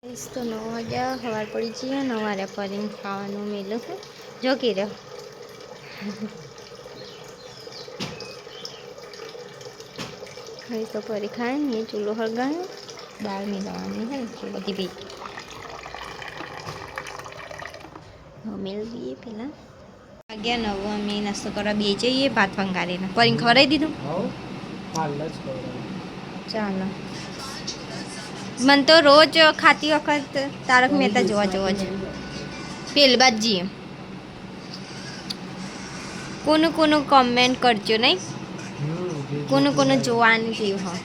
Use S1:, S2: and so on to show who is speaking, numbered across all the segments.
S1: તો 9 વાગ્યા સવાર પડી જઈએ 9 વાગ્યા કરીને ખાવાનું મેલું જો કે રહ્યો ખાઈ તો પરી ખાય ને ચૂલો હળગાયો દાળ મેળવવાની હે ને બધી ભેગી મેળ દઈએ પહેલાં વાગ્યા 9 અમે નાસ્તો કરવા બે જઈએ ભાત વંગારીને પરીને ખવડાવી દીધું ચાલો મને તો રોજ ખાતી વખત તારક મહેતા જોવા છે પેલબાજી કોનું કોમેન્ટ કરજો નહીં કોનું જોવાની ટેવ હા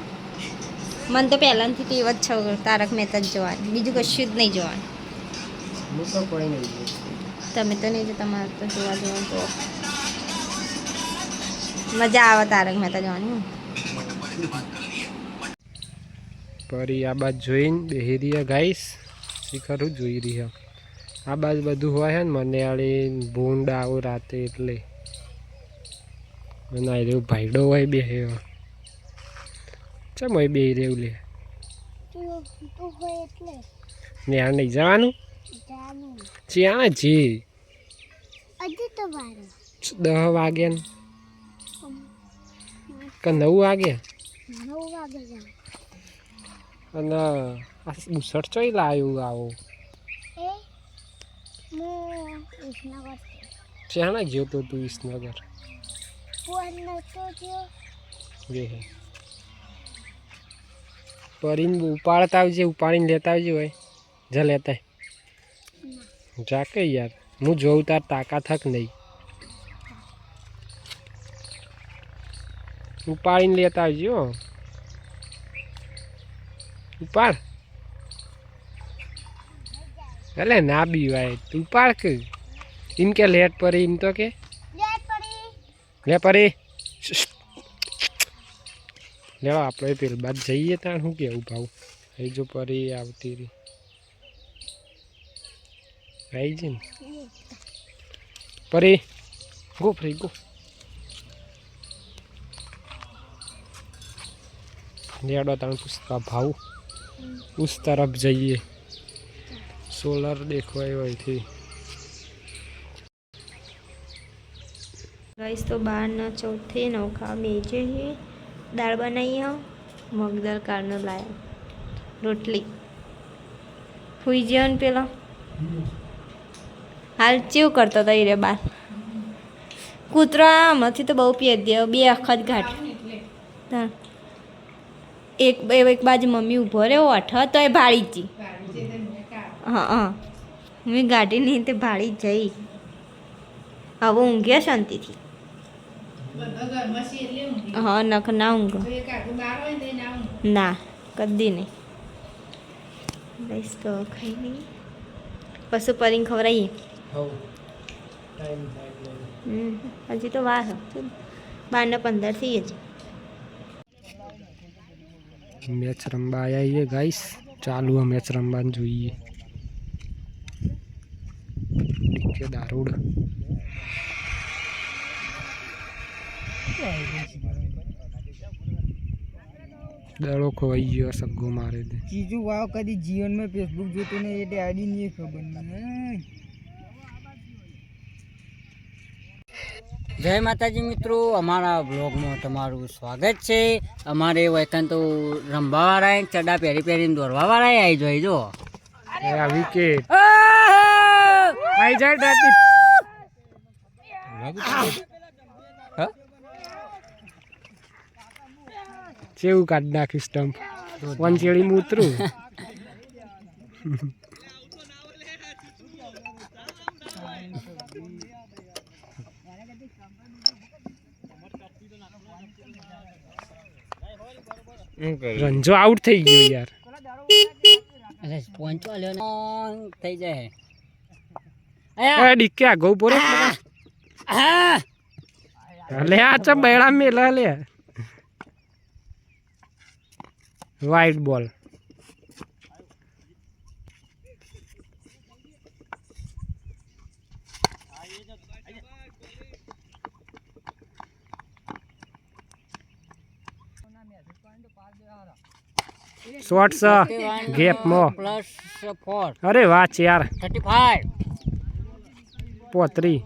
S1: મને તો પહેલાંથી ટેવ જ છે તારક મહેતા જ જોવાની બીજું કશું જ નહીં જોવાનું તમે તો નહીં જો તમારે તો જોવા તો મજા આવે તારક મહેતા જોવાની
S2: પરી આ બાજ જોઈને બેહી રહ્યા ગાઈસ શીખરું જોઈ રહ્યા આ બાજ બધું હોય ને મને આળી ભૂંડ આવું રાતે એટલે અને આ રહ્યું ભાઈડો હોય બે ચમ હોય બે રહ્યું લે ને આ નહીં જવાનું ત્યાં જી 10 વાગે ને કે 9 વાગે અને આ બુસટ ચોઈ લાવ્યું આવો ત્યાં ગયો તો તું વિસનગર પરીને ઉપાડતા આવજે ઉપાડીને લેતા આવજે હોય જા લેતા જા કે યાર હું જોઉં તાર તાકાત હક નહીં ઉપાડીને લેતા આવજો ઉપાડ એટલે ના બીવાય તું ઉપાડ કે એમ કે લેટ પડી એમ તો કે લે પડી લેવા આપણે પેલ બાદ જઈએ ત્યાં શું કેવું ભાવ એ જો પરી આવતી રહી આવી છે ને પરી ગો ફ્રી ગો લેડો તાણ પૂછતા ભાવ ઉસ તરફ જઈએ સોલર દેખવાય હોયથી
S1: ગાઈસ તો 12:14 થી 9 ખાવા બેસી જઈએ દાળ બનાવીએ મગદાળ કાળનો લાયા રોટલી હુઈ ગયો ને પેલો હાલ ચેવું કરતો હતો એ રે બાર કૂતરો આમાંથી તો બહુ પી દે 2 વખત ઘાટ એક બાજુ મમ્મી ઊભો રહ્યો અઠ તો એ ભાળી જ હા મેં ગાડી નહીં તે ભાળી જ જઈ હવે ઊંઘ્યા શાંતિથી હા નખ ના ઊંઘો ના કદી નહીં બસ તો ખાઈ નહીં પશુ પરીને ખવડાવીએ હજી તો વાર 12:15 થઈ જ
S2: મેચ રમવા આવ્યા ગાઈસ ચાલુ મેચ રમવાનું જોઈએ કે દારૂડ દડો ખોવાઈ ગયો સગ્ગો મારે દે
S3: ચીજુ વાવ કદી જીવનમાં ફેસબુક જોતો ને એટલે આડી ની ખબર નહીં જય માતાજી મિત્રો અમારા બ્લોગમાં તમારું સ્વાગત છે અમારે વૈકન તો રમવાવાળા ચડા પહેરીને દોરવાવાળા આવી જાય જો
S2: આ વિકેટ આવી જાય દાદી કેવું કાઢ નાખી સ્ટમ્પ વંચેડી મૂતરું રંજો આઉટ થઈ ગયો યાર
S3: પહોંચો થઈ જાય
S2: ડીકે આગો પોરે લે આ ચમ બેડા મેલા લે વાઇટ બોલ શોર્ટ્સ ગેપમાં
S3: +4
S2: અરે વાહ 4
S3: 35
S2: પોત્રી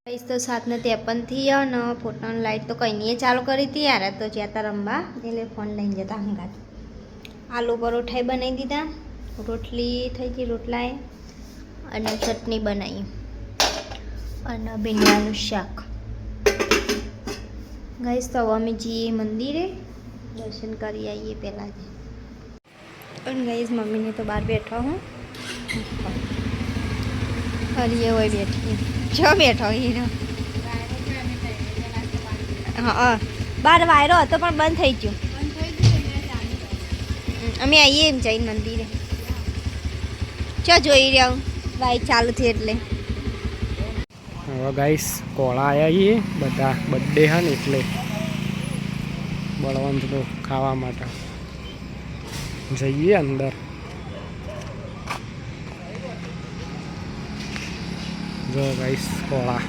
S1: ગાઈસ તો 7:53 થઈ ગયા ને ફોટાની લાઈટ તો કંઈ નહીં ચાલુ કરી હતી યાર તો જતા રમવા એટલે ફોન લઈને જતા હંગાત આલુ પરોઠાઈ બનાવી દીધા રોટલી થઈ ગઈ રોટલાએ અને ચટણી બનાવી અને ભીંડાનું શાક ગાઈસ તો હવે અમે જઈએ મંદિરે દર્શન કરી આવીએ પહેલાં જ અને ગાઈસ મમ્મીને તો બહાર બેઠો હું હરીએ હોય બેઠી જો બેઠો હીરો હા બાર વાયરો હતો પણ બંધ થઈ ગયો અમે આવીએ એમ જઈને મંદિરે ચો જોઈ રહ્યા વાય ચાલુ થઈ એટલે
S2: હવે ગાઈસ કોળા આવ્યા છીએ બધા બર્થડે હા ને એટલે બળવંતનો ખાવા માટે જઈએ અંદર જો ગાઈસ કોળા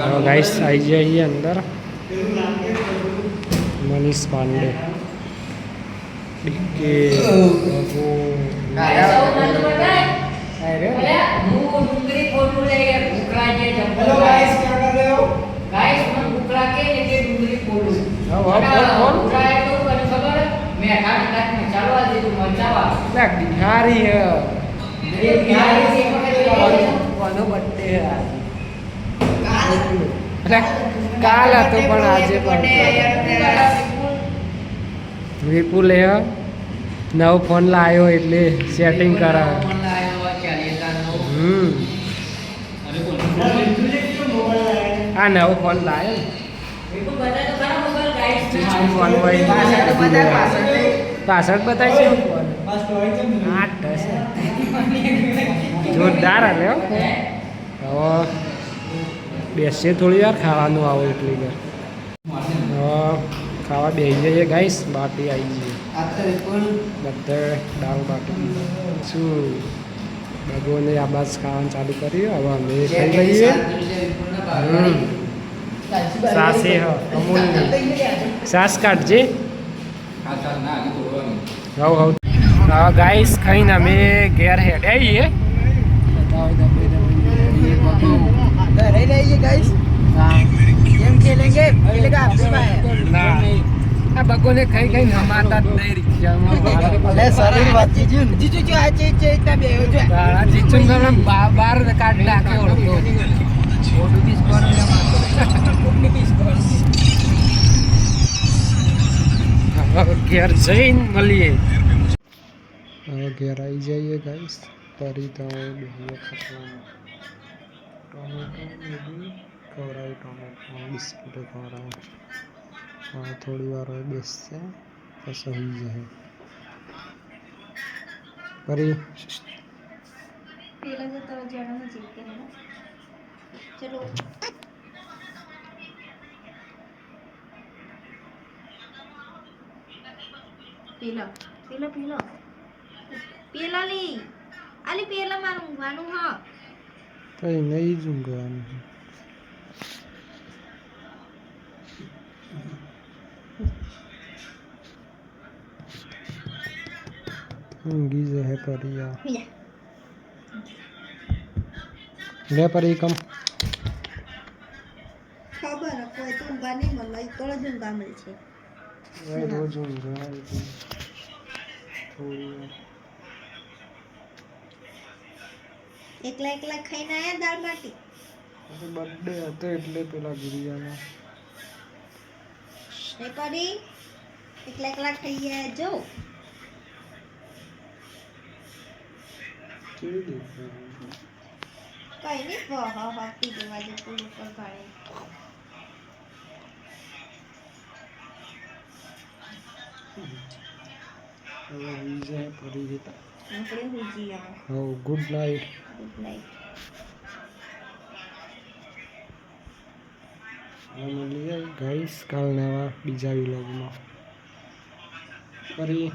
S2: હવે ગાઈસ આવી જઈએ અંદર મનીષ પાંડે ડીકે કાલ હતો પણ આજે વિપુલે નવો ફોન લાવ્યો એટલે સેટિંગ કરાવે આ નવો ફોન લાવ્યો પાછળ બતાવી છે જોરદાર હાલે હવે બેસીએ થોડી વાર ખાવાનું આવો એટલી વાર ખાવા બેસી જઈએ ગાઈસ બાટી આવી જઈએ બધે દાળ બાટી શું બગોને આ બાજ ખાવાનું ચાલુ કર્યું હવે અમે ખાઈ લઈએ સાસે અમૂલની સાસ કાઢજે હવ ગાઈસ ખાઈને અમે ઘેર હેડ આવીએ આ બગોને ખાઈ ખાઈ નમાતા જ નહીં રિક્ષામાં બાર કાઢ નાખ્યો ઘેર જઈને મળીએ હવે ઘેર આવી જઈએ ગાઈસ ફરી તો ખવડાવી ટોમેટો બિસ્કીટો ખવડાવે થોડી વાર બેસશે પછી હોઈ જાય ફરી
S1: ચલો પેલા પેલા પેલા પેલા લી આલી પેલા મારું ઊંઘવાનું હા
S2: કઈ નહીં જ ઊંઘવાનું ઊંઘી જશે પરી લે પરી કમ
S1: ખબર કોઈ તો ઊંઘા નહીં મળે તો જ ઊંઘા મળશે
S2: રોજ ઊંઘા થોડી વાર
S1: એકલા એકલા ખાઈને આયા દાળ બાટી
S2: બર્થડે હતો એટલે પેલા ગુરિયાનો
S1: એ પરી એકલા એકલા ખાઈ ગયા જો
S2: કેવી દેખાય
S1: કઈ નહીં પી દેવા દે પૂરું પર ભાડે
S2: હવે વિજય ફરી જતા
S1: આપણે હુજી આવ
S2: હો ગુડ નાઇટ
S1: ગુડ નાઇટ
S2: મળીએ ગાઈસ કાલ નવા બીજા વિલોગમાં ફરી